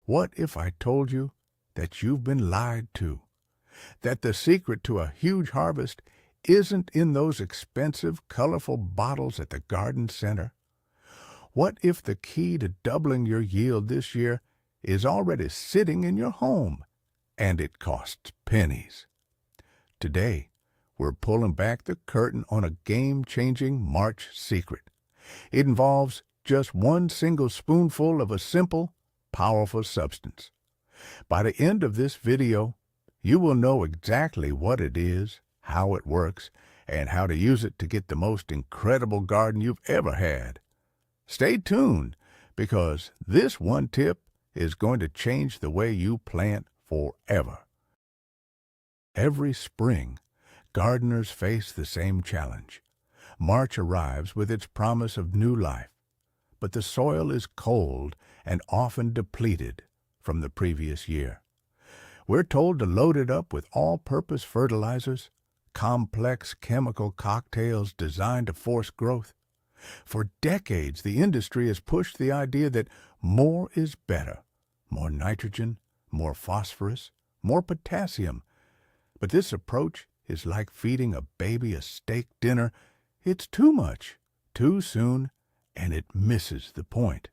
What if I told you that you've been lied to? That the secret to a huge harvest isn't in those expensive, colorful bottles at the garden center? What if the key to doubling your yield this year is already sitting in your home, and it costs pennies? Today, we're pulling back the curtain on a game-changing March secret. It involves just one single spoonful of a simple, powerful substance. By the end of this video, you will know exactly what it is, how it works, and how to use it to get the most incredible garden you've ever had. Stay tuned, because this one tip is going to change the way you plant forever. Every spring, gardeners face the same challenge. March arrives with its promise of new life, but the soil is cold and often depleted from the previous year. We're told to load it up with all-purpose fertilizers, complex chemical cocktails designed to force growth. For decades, the industry has pushed the idea that more is better. More nitrogen, more phosphorus, more potassium. But this approach is like feeding a baby a steak dinner. It's too much, too soon, and it misses the point.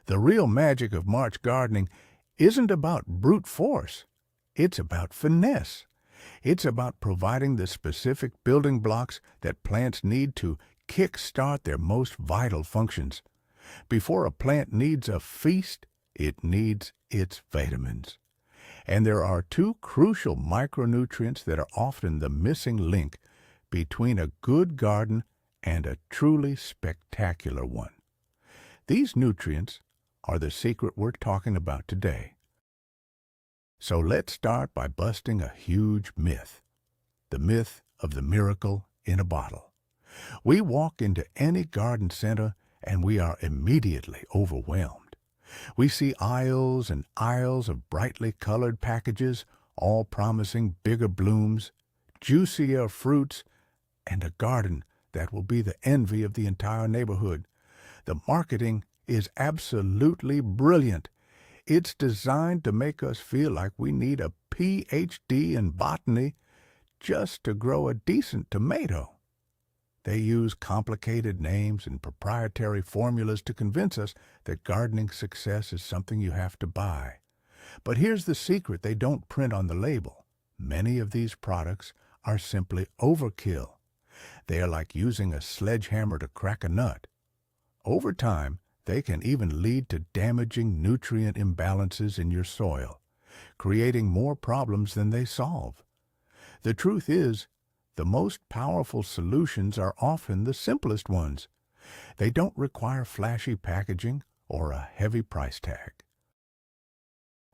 The real magic of March gardening isn't about brute force. It's about finesse. It's about providing the specific building blocks that plants need to kickstart their most vital functions. Before a plant needs a feast, it needs its vitamins. And there are two crucial micronutrients that are often the missing link between a good garden and a truly spectacular one. These nutrients are the secret we're talking about today. So let's start by busting a huge myth. The myth of the miracle in a bottle. We walk into any garden center and we are immediately overwhelmed. We see aisles and aisles of brightly colored packages, all promising bigger blooms, juicier fruits, and a garden that will be the envy of the entire neighborhood. The marketing is absolutely brilliant. It's designed to make us feel like we need a PhD in botany just to grow a decent tomato. They use complicated names and proprietary formulas to convince us that gardening success is something you have to buy. But here's the secret they don't print on the label. Many of these products are simply overkill. They are like using a sledgehammer to crack a nut. Over time, they can even lead to damaging nutrient imbalances in your soil, creating more problems than they solve. The truth is, the most powerful solutions are often the simplest ones. They don't require flashy packaging or a heavy price tag.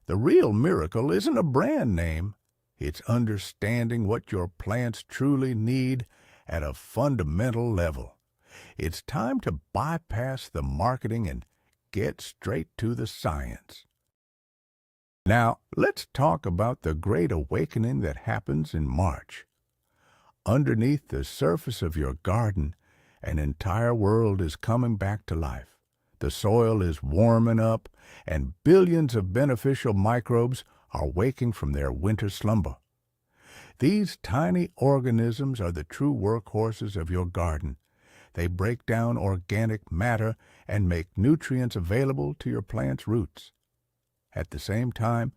The real miracle isn't a brand name. It's understanding what your plants truly need at a fundamental level. It's time to bypass the marketing and get straight to the science. Now, let's talk about the great awakening that happens in March. Underneath the surface of your garden, an entire world is coming back to life. The soil is warming up, and billions of beneficial microbes are waking from their winter slumber. These tiny organisms are the true workhorses of your garden. They break down organic matter and make nutrients available to your plant's roots. At the same time,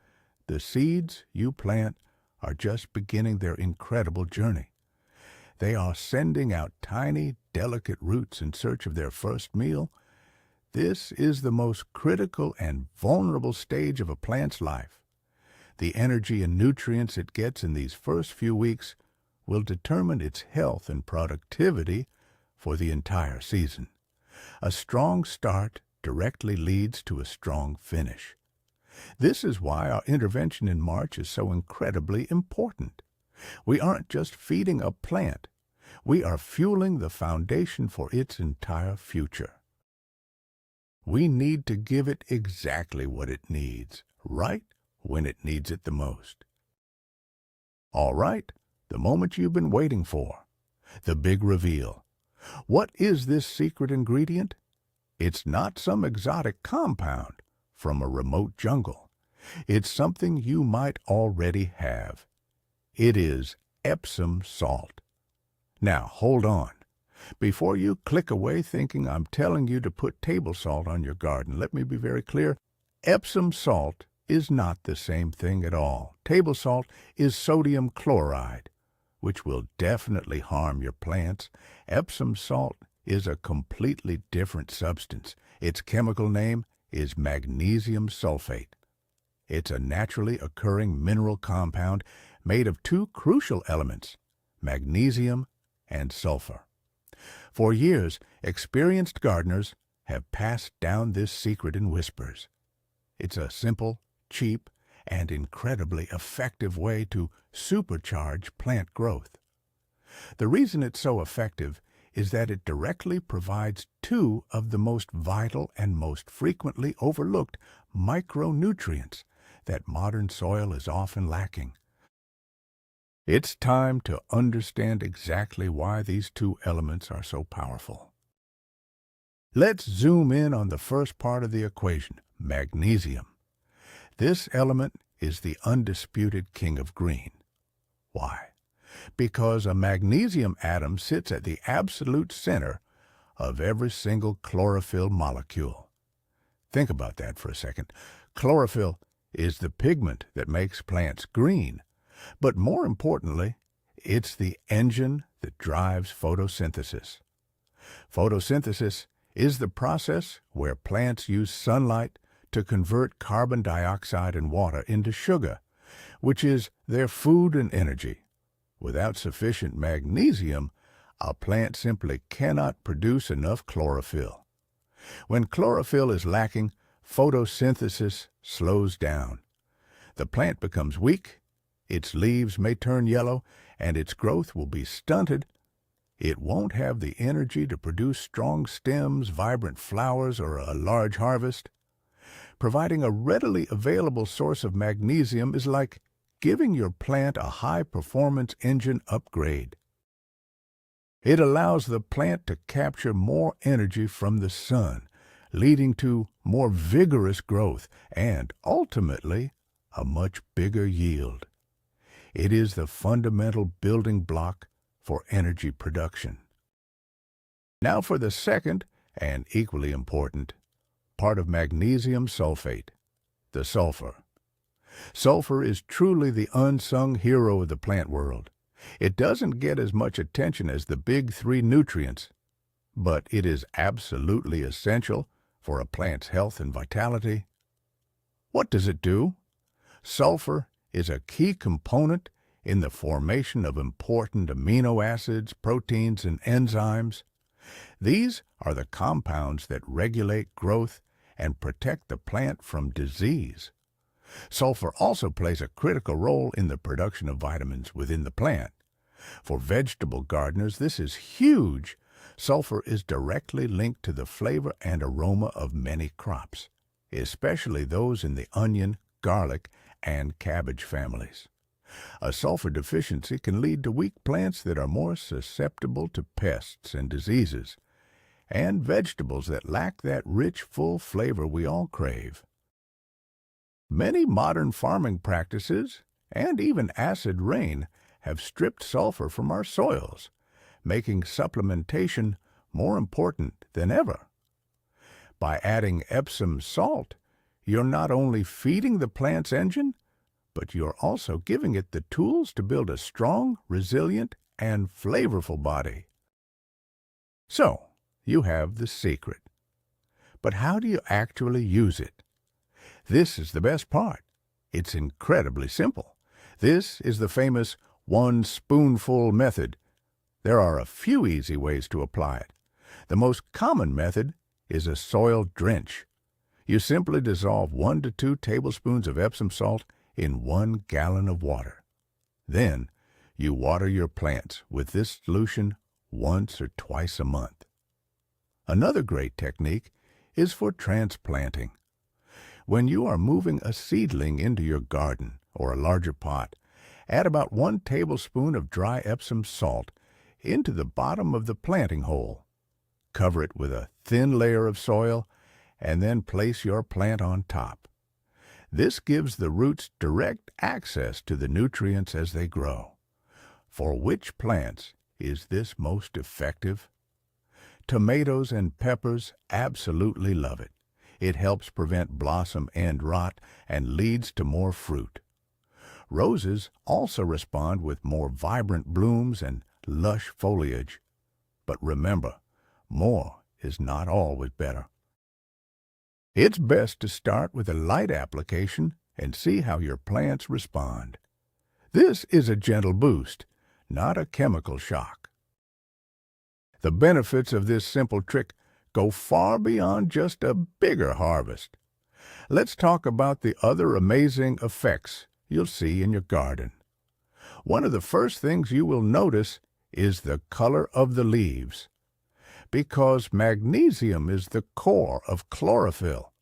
the seeds you plant are just beginning their incredible journey. They are sending out tiny, delicate roots in search of their first meal. This is the most critical and vulnerable stage of a plant's life. The energy and nutrients it gets in these first few weeks will determine its health and productivity for the entire season. A strong start directly leads to a strong finish. This is why our intervention in March is so incredibly important. We aren't just feeding a plant. We are fueling the foundation for its entire future. We need to give it exactly what it needs, right when it needs it the most. All right, the moment you've been waiting for. The big reveal. What is this secret ingredient? It's not some exotic compound. from a remote jungle. It's something you might already have. It is Epsom salt. Now, hold on. Before you click away thinking I'm telling you to put table salt on your garden, let me be very clear. Epsom salt is not the same thing at all. Table salt is sodium chloride, which will definitely harm your plants. Epsom salt is a completely different substance. Its chemical name is magnesium sulfate. It's a naturally occurring mineral compound made of two crucial elements, magnesium and sulfur. For years, experienced gardeners have passed down this secret in whispers. It's a simple, cheap, and incredibly effective way to supercharge plant growth. The reason it's so effective is that it directly provides two of the most vital and most frequently overlooked micronutrients that modern soil is often lacking. It's time to understand exactly why these two elements are so powerful. Let's zoom in on the first part of the equation, magnesium. This element is the undisputed king of green. Why? Because a magnesium atom sits at the absolute center of every single chlorophyll molecule. Think about that for a second. Chlorophyll is the pigment that makes plants green, but more importantly, it's the engine that drives photosynthesis. Photosynthesis is the process where plants use sunlight to convert carbon dioxide and water into sugar, which is their food and energy. Without sufficient magnesium, a plant simply cannot produce enough chlorophyll. When chlorophyll is lacking, photosynthesis slows down. The plant becomes weak, its leaves may turn yellow, and its growth will be stunted. It won't have the energy to produce strong stems, vibrant flowers, or a large harvest. Providing a readily available source of magnesium is like giving your plant a high-performance engine upgrade. It allows the plant to capture more energy from the sun, leading to more vigorous growth and, ultimately, a much bigger yield. It is the fundamental building block for energy production. Now for the second, and equally important, part of magnesium sulfate, the sulfur. Sulfur is truly the unsung hero of the plant world. It doesn't get as much attention as the big three nutrients, but it is absolutely essential for a plant's health and vitality. What does it do? Sulfur is a key component in the formation of important amino acids, proteins, and enzymes. These are the compounds that regulate growth and protect the plant from disease. Sulfur also plays a critical role in the production of vitamins within the plant. For vegetable gardeners, this is huge. Sulfur is directly linked to the flavor and aroma of many crops, especially those in the onion, garlic, and cabbage families. A sulfur deficiency can lead to weak plants that are more susceptible to pests and diseases, and vegetables that lack that rich, full flavor we all crave. Many modern farming practices, and even acid rain, have stripped sulfur from our soils, making supplementation more important than ever. By adding Epsom salt, you're not only feeding the plant's engine, but you're also giving it the tools to build a strong, resilient, and flavorful body. So, you have the secret. But how do you actually use it? This is the best part. It's incredibly simple. This is the famous one spoonful method. There are a few easy ways to apply it. The most common method is a soil drench. You simply dissolve 1 to 2 tablespoons of Epsom salt in 1 gallon of water. Then, you water your plants with this solution once or twice a month. Another great technique is for transplanting. When you are moving a seedling into your garden or a larger pot, add about 1 tablespoon of dry Epsom salt into the bottom of the planting hole. Cover it with a thin layer of soil and then place your plant on top. This gives the roots direct access to the nutrients as they grow. For which plants is this most effective? Tomatoes and peppers absolutely love it. It helps prevent blossom end rot and leads to more fruit. Roses also respond with more vibrant blooms and lush foliage. But remember, more is not always better. It's best to start with a light application and see how your plants respond. This is a gentle boost, not a chemical shock. The benefits of this simple trick go far beyond just a bigger harvest. Let's talk about the other amazing effects you'll see in your garden. One of the first things you will notice is the color of the leaves. Because magnesium is the core of chlorophyll,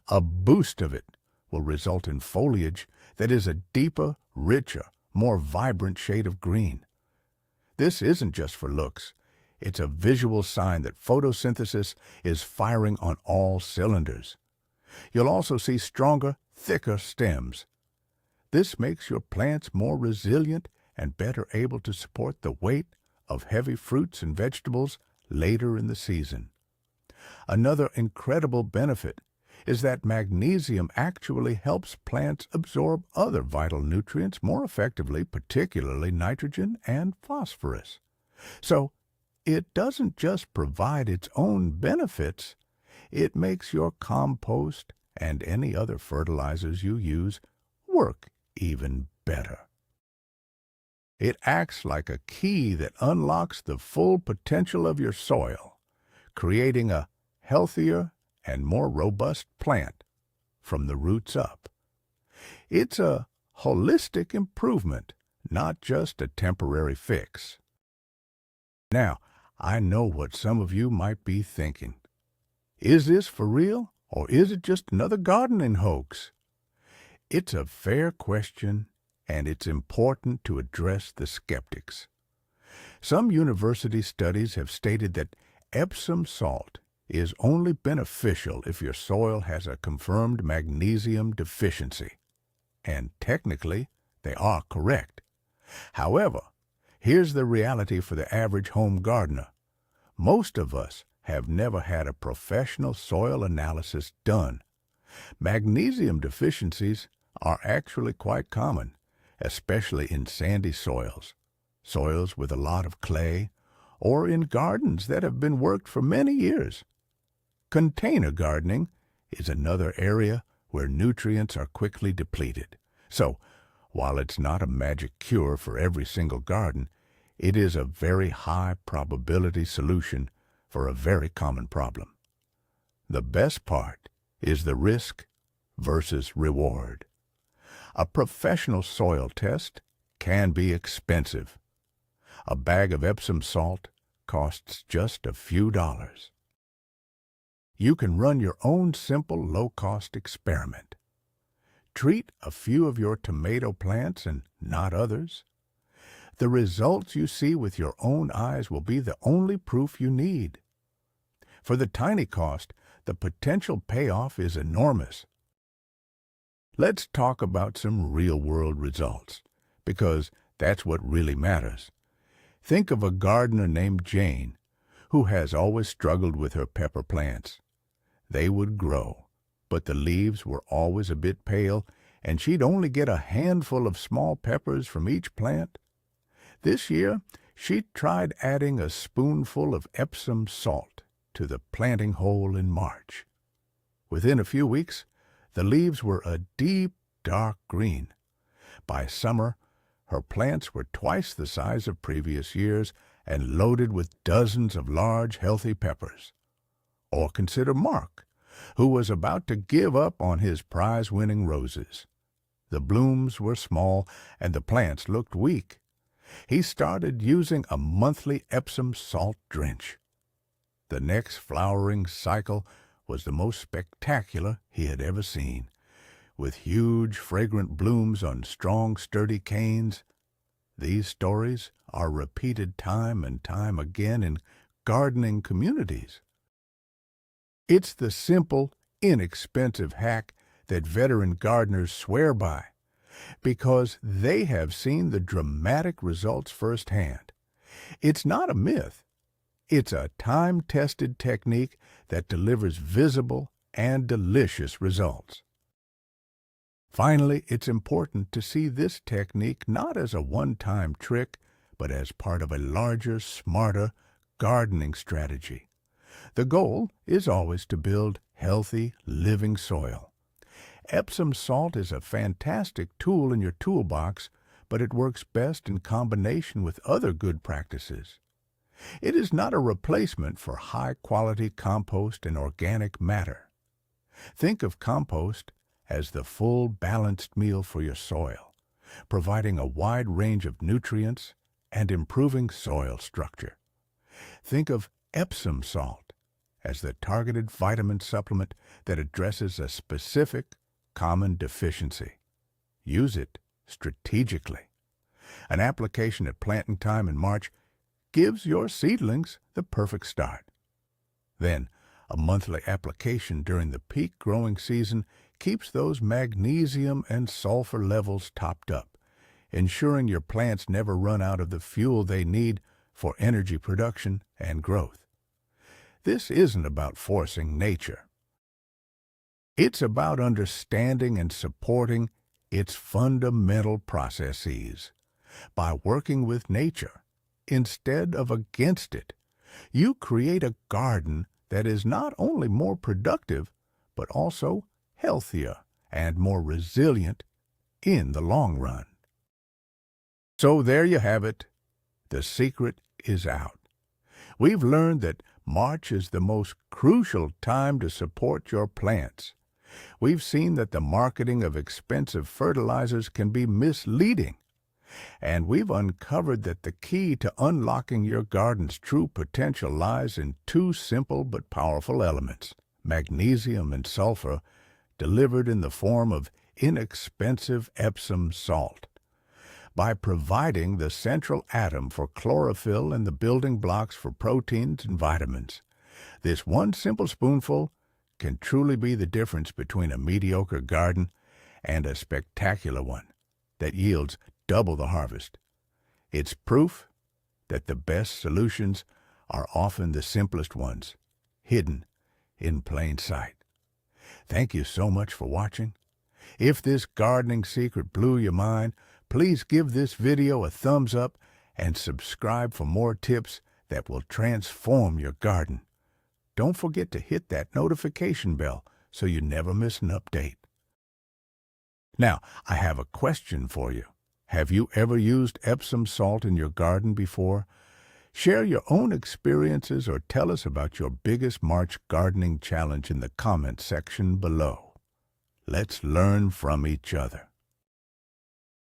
a boost of it will result in foliage that is a deeper, richer, more vibrant shade of green. This isn't just for looks. It's a visual sign that photosynthesis is firing on all cylinders. You'll also see stronger, thicker stems. This makes your plants more resilient and better able to support the weight of heavy fruits and vegetables later in the season. Another incredible benefit is that magnesium actually helps plants absorb other vital nutrients more effectively, particularly nitrogen and phosphorus. So, it doesn't just provide its own benefits, it makes your compost and any other fertilizers you use work even better. It acts like a key that unlocks the full potential of your soil, creating a healthier and more robust plant from the roots up. It's a holistic improvement, not just a temporary fix. Now, I know what some of you might be thinking. Is this for real, or is it just another gardening hoax? It's a fair question, and it's important to address the skeptics. Some university studies have stated that Epsom salt is only beneficial if your soil has a confirmed magnesium deficiency. And technically, they are correct. However, here's the reality for the average home gardener. Most of us have never had a professional soil analysis done. Magnesium deficiencies are actually quite common, especially in sandy soils, soils with a lot of clay, or in gardens that have been worked for many years. Container gardening is another area where nutrients are quickly depleted. So, while it's not a magic cure for every single garden, it is a very high probability solution for a very common problem. The best part is the risk versus reward. A professional soil test can be expensive. A bag of Epsom salt costs just a few dollars. You can run your own simple low-cost experiment. Treat a few of your tomato plants and not others. The results you see with your own eyes will be the only proof you need. For the tiny cost, the potential payoff is enormous. Let's talk about some real-world results, because that's what really matters. Think of a gardener named Jane, who has always struggled with her pepper plants. They would grow, but the leaves were always a bit pale, and she'd only get a handful of small peppers from each plant. This year, she tried adding a spoonful of Epsom salt to the planting hole in March. Within a few weeks, the leaves were a deep, dark green. By summer, her plants were twice the size of previous years and loaded with dozens of large, healthy peppers. Or consider Mark, who was about to give up on his prize-winning roses. The blooms were small and the plants looked weak. He started using a monthly Epsom salt drench. The next flowering cycle was the most spectacular he had ever seen, with huge, fragrant blooms on strong, sturdy canes. These stories are repeated time and time again in gardening communities. It's the simple inexpensive hack that veteran gardeners swear by because they have seen the dramatic results firsthand. It's not a myth. It's a time-tested technique that delivers visible and delicious results. Finally, it's important to see this technique not as a one-time trick, but as part of a larger, smarter gardening strategy. The goal is always to build healthy, living soil. Epsom salt is a fantastic tool in your toolbox, but it works best in combination with other good practices. It is not a replacement for high-quality compost and organic matter. Think of compost as the full, balanced meal for your soil, providing a wide range of nutrients and improving soil structure. Think of Epsom salt as the targeted vitamin supplement that addresses a specific, common deficiency. Use it strategically. An application at planting time in March gives your seedlings the perfect start. Then, a monthly application during the peak growing season keeps those magnesium and sulfur levels topped up, ensuring your plants never run out of the fuel they need for energy production and growth. This isn't about forcing nature. It's about understanding and supporting its fundamental processes. By working with nature instead of against it, you create a garden that is not only more productive, but also healthier and more resilient in the long run. So there you have it. The secret is out. We've learned that March is the most crucial time to support your plants. We've seen that the marketing of expensive fertilizers can be misleading. And we've uncovered that the key to unlocking your garden's true potential lies in two simple but powerful elements, magnesium and sulfur, delivered in the form of inexpensive Epsom salt. By providing the central atom for chlorophyll and the building blocks for proteins and vitamins, this one simple spoonful can truly be the difference between a mediocre garden and a spectacular one that yields double the harvest. It's proof that the best solutions are often the simplest ones, hidden in plain sight. Thank you so much for watching. If this gardening secret blew your mind, please give this video a thumbs up and subscribe for more tips that will transform your garden. Don't forget to hit that notification bell so you never miss an update. Now, I have a question for you. Have you ever used Epsom salt in your garden before? Share your own experiences or tell us about your biggest March gardening challenge in the comment section below. Let's learn from each other.